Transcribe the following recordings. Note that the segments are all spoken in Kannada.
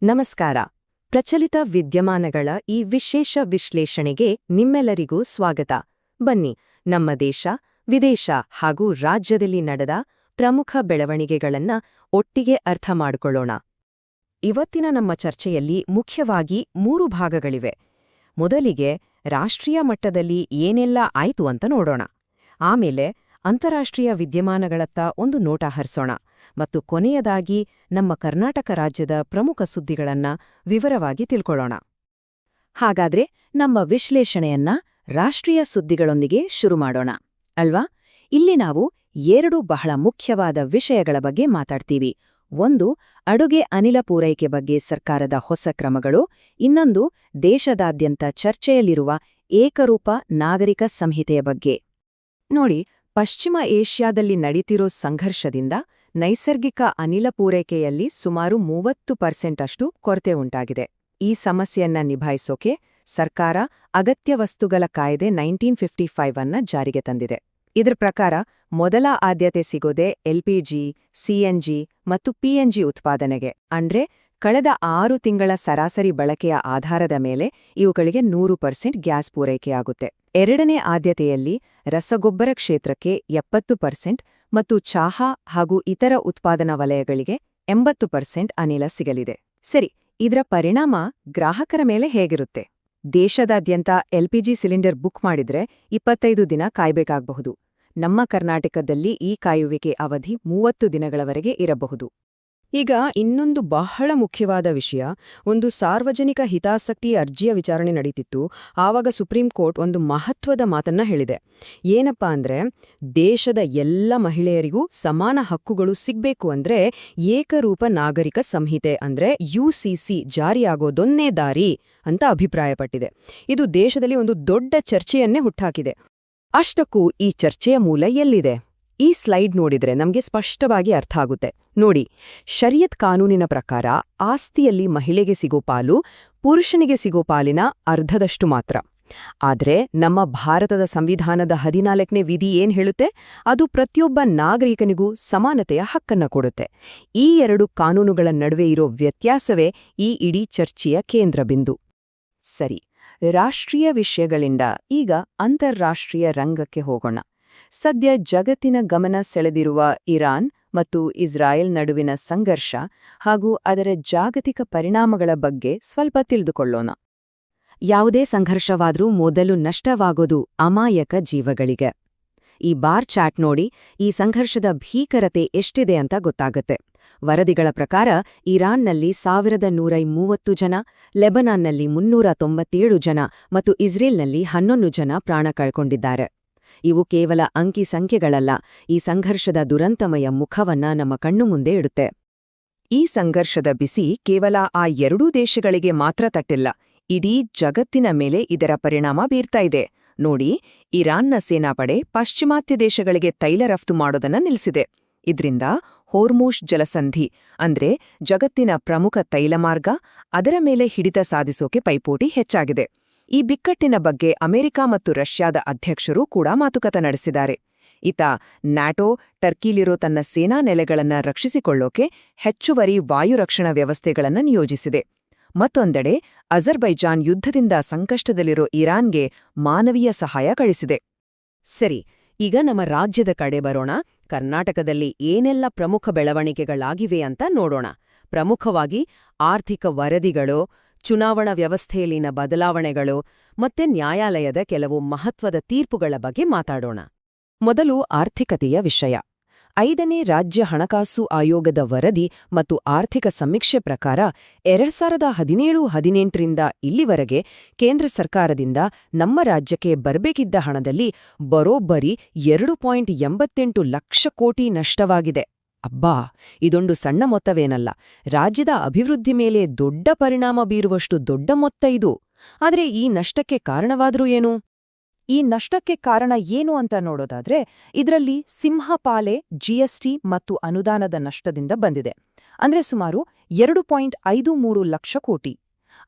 ನಮಸ್ಕಾರ. ಪ್ರಚಲಿತ ವಿದ್ಯಮಾನಗಳ ಈ ವಿಶೇಷ ವಿಶ್ಲೇಷಣೆಗೆ ನಿಮ್ಮೆಲ್ಲರಿಗೂ ಸ್ವಾಗತ. ಬನ್ನಿ, ನಮ್ಮ ದೇಶ, ವಿದೇಶ ಹಾಗೂ ರಾಜ್ಯದಲ್ಲಿ ನಡೆದ ಪ್ರಮುಖ ಬೆಳವಣಿಗೆಗಳನ್ನ ಒಟ್ಟಿಗೆ ಅರ್ಥ ಮಾಡಿಕೊಳ್ಳೋಣ. ಇವತ್ತಿನ ನಮ್ಮ ಚರ್ಚೆಯಲ್ಲಿ ಮುಖ್ಯವಾಗಿ 3 ಭಾಗಗಳಿವೆ. ಮೊದಲಿಗೆ ರಾಷ್ಟ್ರೀಯ ಮಟ್ಟದಲ್ಲಿ ಏನೆಲ್ಲ ಆಯ್ತು ಅಂತ ನೋಡೋಣ. ಆಮೇಲೆ ಅಂತಾರಾಷ್ಟ್ರೀಯ ವಿದ್ಯಮಾನಗಳತ್ತ ಒಂದು ನೋಟ ಹರಿಸೋಣ. ಮತ್ತು ಕೊನೆಯದಾಗಿ ನಮ್ಮ ಕರ್ನಾಟಕ ರಾಜ್ಯದ ಪ್ರಮುಖ ಸುದ್ದಿಗಳನ್ನ ವಿವರವಾಗಿ ತಿಳ್ಕೊಳ್ಳೋಣ. ಹಾಗಾದ್ರೆ ನಮ್ಮ ವಿಶ್ಲೇಷಣೆಯನ್ನ ರಾಷ್ಟ್ರೀಯ ಸುದ್ದಿಗಳೊಂದಿಗೆ ಶುರು ಮಾಡೋಣ ಅಲ್ವಾ? ಇಲ್ಲಿ ನಾವು 2 ಬಹಳ ಮುಖ್ಯವಾದ ವಿಷಯಗಳ ಬಗ್ಗೆ ಮಾತಾಡ್ತೀವಿ. ಒಂದು, ಅಡುಗೆ ಅನಿಲ ಪೂರೈಕೆ ಬಗ್ಗೆ ಸರ್ಕಾರದ ಹೊಸ ಕ್ರಮಗಳು. ಇನ್ನೊಂದು, ದೇಶದಾದ್ಯಂತ ಚರ್ಚೆಯಲ್ಲಿರುವ ಏಕರೂಪ ನಾಗರಿಕ ಸಂಹಿತೆಯ ಬಗ್ಗೆ. ನೋಡಿ, ಪಶ್ಚಿಮ ಏಷ್ಯಾದಲ್ಲಿ ನಡೀತಿರೋ ಸಂಘರ್ಷದಿಂದ ನೈಸರ್ಗಿಕ ಅನಿಲ ಪೂರೈಕೆಯಲ್ಲಿ ಸುಮಾರು 30% ಅಷ್ಟು ಕೊರತೆ ಉಂಟಾಗಿದೆ. ಈ ಸಮಸ್ಯೆಯನ್ನ ನಿಭಾಯಿಸೋಕೆ ಸರ್ಕಾರ ಅಗತ್ಯ ವಸ್ತುಗಳ ಕಾಯ್ದೆ 1955 ಅನ್ನ ಜಾರಿಗೆ ತಂದಿದೆ. ಇದರ ಪ್ರಕಾರ ಮೊದಲ ಆದ್ಯತೆ ಸಿಗೋದೆ ಎಲ್ಪಿಜಿ, ಸಿಎನ್ಜಿ ಮತ್ತು ಪಿಎನ್ಜಿ ಉತ್ಪಾದನೆಗೆ. ಅಂದ್ರೆ ಕಳೆದ 6 ತಿಂಗಳ ಸರಾಸರಿ ಬಳಕೆಯ ಆಧಾರದ ಮೇಲೆ ಇವುಗಳಿಗೆ 100% ಗ್ಯಾಸ್ ಪೂರೈಕೆಯಾಗುತ್ತೆ. ಎರಡನೇ ಆದ್ಯತೆಯಲ್ಲಿ ರಸಗೊಬ್ಬರ ಕ್ಷೇತ್ರಕ್ಕೆ 70% ಮತ್ತು ಚಹಾ ಹಾಗೂ ಇತರ ಉತ್ಪಾದನಾ ವಲಯಗಳಿಗೆ 80% ಅನಿಲ ಸಿಗಲಿದೆ. ಸರಿ, ಇದರ ಪರಿಣಾಮ ಗ್ರಾಹಕರ ಮೇಲೆ ಹೇಗಿರುತ್ತೆ? ದೇಶದಾದ್ಯಂತ ಎಲ್ಪಿಜಿ ಸಿಲಿಂಡರ್ ಬುಕ್ ಮಾಡಿದ್ರೆ 25 ದಿನ ಕಾಯ್ಬೇಕಾಗಬಹುದು. ನಮ್ಮ ಕರ್ನಾಟಕದಲ್ಲಿ ಈ ಕಾಯುವಿಕೆ ಅವಧಿ 30 ದಿನಗಳವರೆಗೆ ಇರಬಹುದು. ಈಗ ಇನ್ನೊಂದು ಬಹಳ ಮುಖ್ಯವಾದ ವಿಷಯ, ಒಂದು ಸಾರ್ವಜನಿಕ ಹಿತಾಸಕ್ತಿ ಅರ್ಜಿಯ ವಿಚಾರಣೆ ನಡೀತಿತ್ತು. ಆವಾಗ ಸುಪ್ರೀಂ ಕೋರ್ಟ್ ಒಂದು ಮಹತ್ವದ ಮಾತನ್ನ ಹೇಳಿದೆ. ಏನಪ್ಪಾ ಅಂದ್ರೆ, ದೇಶದ ಎಲ್ಲ ಮಹಿಳೆಯರಿಗೂ ಸಮಾನ ಹಕ್ಕುಗಳು ಸಿಗ್ಬೇಕು ಅಂದ್ರೆ ಏಕರೂಪ ನಾಗರಿಕ ಸಂಹಿತೆ ಅಂದ್ರೆ ಯುಸಿಸಿ ಜಾರಿಯಾಗೋದೊನ್ನೇ ದಾರಿ ಅಂತ ಅಭಿಪ್ರಾಯಪಟ್ಟಿದೆ. ಇದು ದೇಶದಲ್ಲಿ ಒಂದು ದೊಡ್ಡ ಚರ್ಚೆಯನ್ನೇ ಹುಟ್ಟಾಕಿದೆ. ಅಷ್ಟಕ್ಕೂ ಈ ಚರ್ಚೆಯ ಮೂಲ ಎಲ್ಲಿದೆ? ಈ ಸ್ಲೈಡ್ ನೋಡಿದ್ರೆ ನಮ್ಗೆ ಸ್ಪಷ್ಟವಾಗಿ ಅರ್ಥ ಆಗುತ್ತೆ. ನೋಡಿ, ಶರಿಯತ್ ಕಾನೂನಿನ ಪ್ರಕಾರ ಆಸ್ತಿಯಲ್ಲಿ ಮಹಿಳೆಗೆ ಸಿಗೋ ಪಾಲು ಪುರುಷನಿಗೆ ಸಿಗೋ ಪಾಲಿನ ಅರ್ಧದಷ್ಟು ಮಾತ್ರ. ಆದ್ರೆ ನಮ್ಮ ಭಾರತದ ಸಂವಿಧಾನದ 14ನೇ ವಿಧಿ ಏನ್ ಹೇಳುತ್ತೆ? ಅದು ಪ್ರತಿಯೊಬ್ಬ ನಾಗರಿಕನಿಗೂ ಸಮಾನತೆಯ ಹಕ್ಕನ್ನ ಕೊಡುತ್ತೆ. ಈ 2 ಕಾನೂನುಗಳ ನಡುವೆ ಇರೋ ವ್ಯತ್ಯಾಸವೇ ಈ ಇಡೀ ಚರ್ಚೆಯ ಕೇಂದ್ರ ಬಿಂದು. ಸರಿ, ರಾಷ್ಟ್ರೀಯ ವಿಷಯಗಳಿಂದ ಈಗ ಅಂತಾರಾಷ್ಟ್ರೀಯ ರಂಗಕ್ಕೆ ಹೋಗೋಣ. ಸದ್ಯ ಜಗತ್ತಿನ ಗಮನ ಸೆಳೆದಿರುವ ಇರಾನ್ ಮತ್ತು ಇಸ್ರಾಯೇಲ್ ನಡುವಿನ ಸಂಘರ್ಷ ಹಾಗೂ ಅದರ ಜಾಗತಿಕ ಪರಿಣಾಮಗಳ ಬಗ್ಗೆ ಸ್ವಲ್ಪ ತಿಳಿದುಕೊಳ್ಳೋಣ. ಯಾವುದೇ ಸಂಘರ್ಷವಾದ್ರೂ ಮೊದಲು ನಷ್ಟವಾಗೋದು ಅಮಾಯಕ ಜೀವಗಳಿಗೆ. ಈ ಬಾರ್ ಚಾರ್ಟ್ ನೋಡಿ, ಈ ಸಂಘರ್ಷದ ಭೀಕರತೆ ಎಷ್ಟಿದೆ ಅಂತ ಗೊತ್ತಾಗತ್ತೆ. ವರದಿಗಳ ಪ್ರಕಾರ ಇರಾನ್ನಲ್ಲಿ 1130 ಜನ, ಲೆಬನಾನ್ನಲ್ಲಿ 397 ಜನ ಮತ್ತು ಇಸ್ರೇಲ್ನಲ್ಲಿ 11 ಜನ ಪ್ರಾಣ ಕಳ್ಕೊಂಡಿದ್ದಾರೆ. ಇವು ಕೇವಲ ಅಂಕಿ ಸಂಖ್ಯೆಗಳಲ್ಲ, ಈ ಸಂಘರ್ಷದ ದುರಂತಮಯ ಮುಖವನ್ನ ನಮ್ಮ ಕಣ್ಣು ಮುಂದೆ ಇಡುತ್ತೆ. ಈ ಸಂಘರ್ಷದ ಬಿಸಿ ಕೇವಲ ಆ 2 ದೇಶಗಳಿಗೆ ಮಾತ್ರ ತಟ್ಟಿಲ್ಲ, ಇಡೀ ಜಗತ್ತಿನ ಮೇಲೆ ಇದರ ಪರಿಣಾಮ ಬೀರ್ತಾ ಇದೆ. ನೋಡಿ, ಇರಾನ್ನ ಸೇನಾಪಡೆ ಪಾಶ್ಚಿಮಾತ್ಯ ದೇಶಗಳಿಗೆ ತೈಲ ರಫ್ತು ಮಾಡೋದನ್ನ ನಿಲ್ಲಿಸಿದೆ. ಇದ್ರಿಂದ ಹೋರ್ಮುಜ್ ಜಲಸಂಧಿ ಅಂದ್ರೆ ಜಗತ್ತಿನ ಪ್ರಮುಖ ತೈಲ ಮಾರ್ಗ, ಅದರ ಮೇಲೆ ಹಿಡಿತ ಸಾಧಿಸೋಕೆ ಪೈಪೋಟಿ ಹೆಚ್ಚಾಗಿದೆ. ಈ ಬಿಕ್ಕಟ್ಟಿನ ಬಗ್ಗೆ ಅಮೆರಿಕ ಮತ್ತು ರಷ್ಯಾದ ಅಧ್ಯಕ್ಷರು ಕೂಡ ಮಾತುಕತೆ ನಡೆಸಿದ್ದಾರೆ. ಈತ ನ್ಯಾಟೋ ಟರ್ಕಿಲಿರೋ ತನ್ನ ಸೇನಾ ನೆಲೆಗಳನ್ನ ರಕ್ಷಿಸಿಕೊಳ್ಳೋಕೆ ಹೆಚ್ಚುವರಿ ವಾಯು ರಕ್ಷಣಾ ವ್ಯವಸ್ಥೆಗಳನ್ನು ನಿಯೋಜಿಸಿದೆ. ಮತ್ತೊಂದೆಡೆ ಅಜರ್ಬೈಜಾನ್ ಯುದ್ಧದಿಂದ ಸಂಕಷ್ಟದಲ್ಲಿರೋ ಇರಾನ್ಗೆ ಮಾನವೀಯ ಸಹಾಯ ಕಳಿಸಿದೆ. ಸರಿ, ಈಗ ನಮ್ಮ ರಾಜ್ಯದ ಕಡೆ ಬರೋಣ. ಕರ್ನಾಟಕದಲ್ಲಿ ಏನೆಲ್ಲ ಪ್ರಮುಖ ಬೆಳವಣಿಗೆಗಳಾಗಿವೆ ಅಂತ ನೋಡೋಣ. ಪ್ರಮುಖವಾಗಿ ಆರ್ಥಿಕ ವರದಿಗಳು, ಚುನಾವಣಾ ವ್ಯವಸ್ಥೆಯಲ್ಲಿನ ಬದಲಾವಣೆಗಳು ಮತ್ತೆ ನ್ಯಾಯಾಲಯದ ಕೆಲವು ಮಹತ್ವದ ತೀರ್ಪುಗಳ ಬಗ್ಗೆ ಮಾತಾಡೋಣ. ಮೊದಲು ಆರ್ಥಿಕತೆಯ ವಿಷಯ. 5ನೇ ರಾಜ್ಯ ಹಣಕಾಸು ಆಯೋಗದ ವರದಿ ಮತ್ತು ಆರ್ಥಿಕ ಸಮೀಕ್ಷೆ ಪ್ರಕಾರ 2017-18ರಿಂದ ಇಲ್ಲಿವರೆಗೆ ಕೇಂದ್ರ ಸರ್ಕಾರದಿಂದ ನಮ್ಮ ರಾಜ್ಯಕ್ಕೆ ಬರಬೇಕಿದ್ದ ಹಣದಲ್ಲಿ ಬರೋಬ್ಬರಿ 2.88 ಲಕ್ಷ ಕೋಟಿ ನಷ್ಟವಾಗಿದೆ. ಅಬ್ಬಾ, ಇದೊಂದು ಸಣ್ಣ ಮೊತ್ತವೇನಲ್ಲ, ರಾಜ್ಯದ ಅಭಿವೃದ್ಧಿ ಮೇಲೆ ದೊಡ್ಡ ಪರಿಣಾಮ ಬೀರುವಷ್ಟು ದೊಡ್ಡ ಮೊತ್ತ ಇದು. ಆದ್ರೆ ಈ ನಷ್ಟಕ್ಕೆ ಕಾರಣವಾದ್ರೂ ಏನು? ಈ ನಷ್ಟಕ್ಕೆ ಕಾರಣ ಏನು ಅಂತ ನೋಡೋದಾದ್ರೆ, ಇದರಲ್ಲಿ ಸಿಂಹಪಾಲೆ ಜಿಎಸ್ಟಿ ಮತ್ತು ಅನುದಾನದ ನಷ್ಟದಿಂದ ಬಂದಿದೆ. ಅಂದ್ರೆ ಸುಮಾರು 2.53 ಲಕ್ಷ ಕೋಟಿ.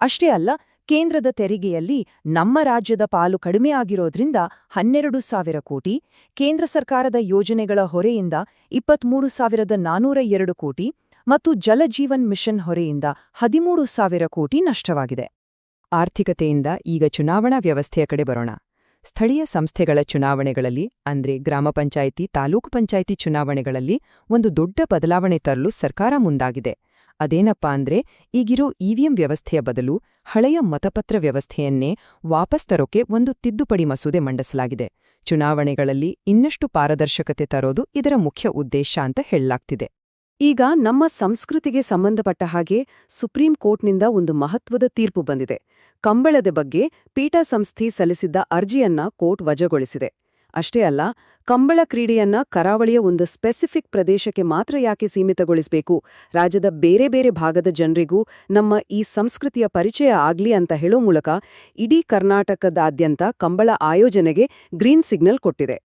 ಅಷ್ಟೇ ಅಲ್ಲ, ಕೇಂದ್ರದ ತೆರಿಗೆಯಲ್ಲಿ ನಮ್ಮ ರಾಜ್ಯದ ಪಾಲು ಕಡಿಮೆಯಾಗಿರೋದ್ರಿಂದ 12,000 ಕೋಟಿ, ಕೇಂದ್ರ ಸರ್ಕಾರದ ಯೋಜನೆಗಳ ಹೊರೆಯಿಂದ 23,402 ಕೋಟಿ ಮತ್ತು ಜಲಜೀವನ್ ಮಿಷನ್ ಹೊರೆಯಿಂದ 13,000 ಕೋಟಿ ನಷ್ಟವಾಗಿದೆ. ಆರ್ಥಿಕತೆಯಿಂದ ಈಗ ಚುನಾವಣಾ ವ್ಯವಸ್ಥೆಯ ಕಡೆ ಬರೋಣ. ಸ್ಥಳೀಯ ಸಂಸ್ಥೆಗಳ ಚುನಾವಣೆಗಳಲ್ಲಿ ಅಂದ್ರೆ ಗ್ರಾಮ ಪಂಚಾಯಿತಿ, ತಾಲೂಕು ಪಂಚಾಯಿತಿ ಚುನಾವಣೆಗಳಲ್ಲಿ ಒಂದು ದೊಡ್ಡ ಬದಲಾವಣೆ ತರಲು ಸರ್ಕಾರ ಮುಂದಾಗಿದೆ. ಅದೇನಪ್ಪಾ ಅಂದ್ರೆ ಈಗಿರೋ ಇವಿಎಂ ವ್ಯವಸ್ಥೆಯ ಬದಲು ಹಳೆಯ ಮತಪತ್ರ ವ್ಯವಸ್ಥೆಯನ್ನೇ ವಾಪಸ್ ತರೋಕೆ ಒಂದು ತಿದ್ದುಪಡಿ ಮಸೂದೆ ಮಂಡಿಸಲಾಗಿದೆ. ಚುನಾವಣೆಗಳಲ್ಲಿ ಇನ್ನಷ್ಟು ಪಾರದರ್ಶಕತೆ ತರೋದು ಇದರ ಮುಖ್ಯ ಉದ್ದೇಶ ಅಂತ ಹೇಳಲಾಗ್ತಿದೆ. ಈಗ ನಮ್ಮ ಸಂಸ್ಕೃತಿಗೆ ಸಂಬಂಧಪಟ್ಟ ಹಾಗೆ ಸುಪ್ರೀಂ ಕೋರ್ಟ್ನಿಂದ ಒಂದು ಮಹತ್ವದ ತೀರ್ಪು ಬಂದಿದೆ. ಕಂಬಳದ ಬಗ್ಗೆ ಪೀಠ ಸಂಸ್ಥೆ ಸಲ್ಲಿಸಿದ್ದ ಅರ್ಜಿಯನ್ನ ಕೋರ್ಟ್ ವಜಾಗೊಳಿಸಿದೆ. ಅಷ್ಟೇ ಅಲ್ಲ, ಕಂಬಳ ಕ್ರೀಡೆಯನ್ನ ಕರಾವಳಿಯ ಒಂದು ಸ್ಪೆಸಿಫಿಕ್ ಪ್ರದೇಶಕ್ಕೆ ಮಾತ್ರ ಯಾಕೆ ಸೀಮಿತಗೊಳಿಸಬೇಕು, ರಾಜ್ಯದ ಬೇರೆ ಬೇರೆ ಭಾಗದ ಜನರಿಗೂ ನಮ್ಮ ಈ ಸಂಸ್ಕೃತಿಯ ಪರಿಚಯ ಆಗ್ಲಿ ಅಂತ ಹೇಳೋ ಮೂಲಕ ಇಡೀ ಕರ್ನಾಟಕದಾದ್ಯಂತ ಕಂಬಳ ಆಯೋಜನೆಗೆ ಗ್ರೀನ್ ಸಿಗ್ನಲ್ ಕೊಟ್ಟಿದೆ.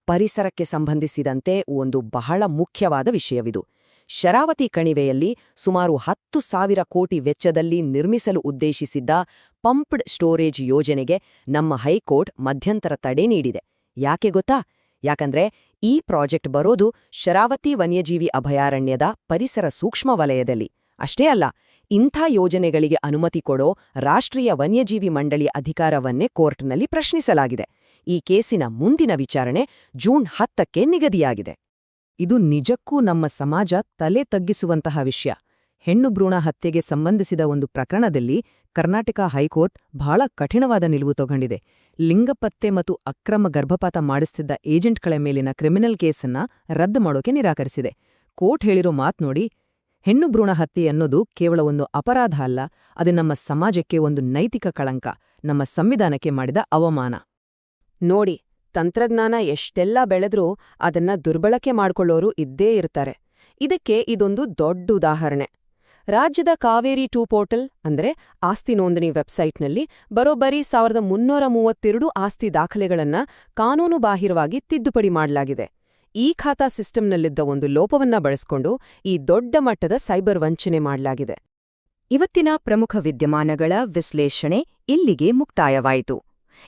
ಪರಿಸರಕ್ಕೆ ಸಂಬಂಧಿಸಿದಂತೆ ಒಂದು ಬಹಳ ಮುಖ್ಯವಾದ ವಿಷಯವಿದು. ಶರಾವತಿ ಕಣಿವೆಯಲ್ಲಿ ಸುಮಾರು 10,000 ಕೋಟಿ ವೆಚ್ಚದಲ್ಲಿ ನಿರ್ಮಿಸಲು ಉದ್ದೇಶಿಸಿದ್ದ ಪಂಪ್ಡ್ ಸ್ಟೋರೇಜ್ ಯೋಜನೆಗೆ ನಮ್ಮ ಹೈಕೋರ್ಟ್ ಮಧ್ಯಂತರ ತಡೆ ನೀಡಿದೆ. ಯಾಕೆ ಗೊತ್ತಾ? ಯಾಕಂದ್ರೆ ಈ ಪ್ರಾಜೆಕ್ಟ್ ಬರೋದು ಶರಾವತಿ ವನ್ಯಜೀವಿ ಅಭಯಾರಣ್ಯದ ಪರಿಸರ ಸೂಕ್ಷ್ಮ ವಲಯದಲ್ಲಿ. ಅಷ್ಟೇ ಅಲ್ಲ, ಇಂಥ ಯೋಜನೆಗಳಿಗೆ ಅನುಮತಿ ಕೊಡೋ ರಾಷ್ಟ್ರೀಯ ವನ್ಯಜೀವಿ ಮಂಡಳಿಯ ಅಧಿಕಾರವನ್ನೇ ಕೋರ್ಟ್ನಲ್ಲಿ ಪ್ರಶ್ನಿಸಲಾಗಿದೆ. ಈ ಕೇಸಿನ ಮುಂದಿನ ವಿಚಾರಣೆ ಜೂನ್ 10ಕ್ಕೆ ನಿಗದಿಯಾಗಿದೆ. ಇದು ನಿಜಕ್ಕೂ ನಮ್ಮ ಸಮಾಜ ತಲೆ ತಗ್ಗಿಸುವಂತಹ ವಿಷಯ. ಹೆಣ್ಣು ಭ್ರೂಣ ಹತ್ಯೆಗೆ ಸಂಬಂಧಿಸಿದ ಒಂದು ಪ್ರಕರಣದಲ್ಲಿ ಕರ್ನಾಟಕ ಹೈಕೋರ್ಟ್ ಬಹಳ ಕಠಿಣವಾದ ನಿಲುವು ತಗೊಂಡಿದೆ. ಲಿಂಗಪತ್ತೆ ಮತ್ತು ಅಕ್ರಮ ಗರ್ಭಪಾತ ಮಾಡಿಸ್ತಿದ್ದ ಏಜೆಂಟ್ಗಳ ಮೇಲಿನ ಕ್ರಿಮಿನಲ್ ಕೇಸನ್ನ ರದ್ದು ಮಾಡೋಕೆ ನಿರಾಕರಿಸಿದೆ. ಕೋರ್ಟ್ ಹೇಳಿರೋ ಮಾತ್ ನೋಡಿ, ಹೆಣ್ಣು ಭ್ರೂಣ ಹತ್ಯೆ ಅನ್ನೋದು ಕೇವಲ ಒಂದು ಅಪರಾಧ ಅಲ್ಲ, ಅದು ನಮ್ಮ ಸಮಾಜಕ್ಕೆ ಒಂದು ನೈತಿಕ ಕಳಂಕ, ನಮ್ಮ ಸಂವಿಧಾನಕ್ಕೆ ಮಾಡಿದ ಅವಮಾನ. ನೋಡಿ, ತಂತ್ರಜ್ಞಾನ ಎಷ್ಟೆಲ್ಲ ಬೆಳೆದ್ರೂ ಅದನ್ನ ದುರ್ಬಳಕೆ ಮಾಡ್ಕೊಳ್ಳೋರು ಇದ್ದೇ ಇರ್ತಾರೆ. ಇದಕ್ಕೆ ಇದೊಂದು ದೊಡ್ಡ ಉದಾಹರಣೆ. ರಾಜ್ಯದ ಕಾವೇರಿ 2 ಪೋರ್ಟಲ್ ಅಂದ್ರೆ ಆಸ್ತಿ ನೋಂದಣಿ ವೆಬ್ಸೈಟ್ನಲ್ಲಿ ಬರೋಬ್ಬರಿ 1332 ಆಸ್ತಿ ದಾಖಲೆಗಳನ್ನ ಕಾನೂನುಬಾಹಿರವಾಗಿ ತಿದ್ದುಪಡಿ ಮಾಡಲಾಗಿದೆ. ಈ ಖಾತಾ ಸಿಸ್ಟಂನಲ್ಲಿದ್ದ ಒಂದು ಲೋಪವನ್ನ ಬಳಸ್ಕೊಂಡು ಈ ದೊಡ್ಡ ಮಟ್ಟದ ಸೈಬರ್ ವಂಚನೆ ಮಾಡಲಾಗಿದೆ. ಇವತ್ತಿನ ಪ್ರಮುಖ ವಿದ್ಯಮಾನಗಳ ವಿಶ್ಲೇಷಣೆ ಇಲ್ಲಿಗೆ ಮುಕ್ತಾಯವಾಯಿತು.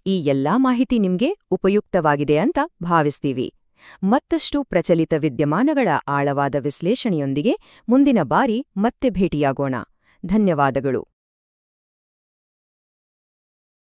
ಈ ಎಲ್ಲಾ ಮಾಹಿತಿ ನಿಮ್ಗೆ ಉಪಯುಕ್ತವಾಗಿದೆ ಅಂತ ಭಾವಿಸ್ತೀವಿ. ಮತ್ತಷ್ಟು ಪ್ರಚಲಿತ ವಿದ್ಯಮಾನಗಳ ಆಳವಾದ ವಿಶ್ಲೇಷಣೆಯೊಂದಿಗೆ ಮುಂದಿನ ಬಾರಿ ಮತ್ತೆ ಭೇಟಿಯಾಗೋಣ. ಧನ್ಯವಾದಗಳು.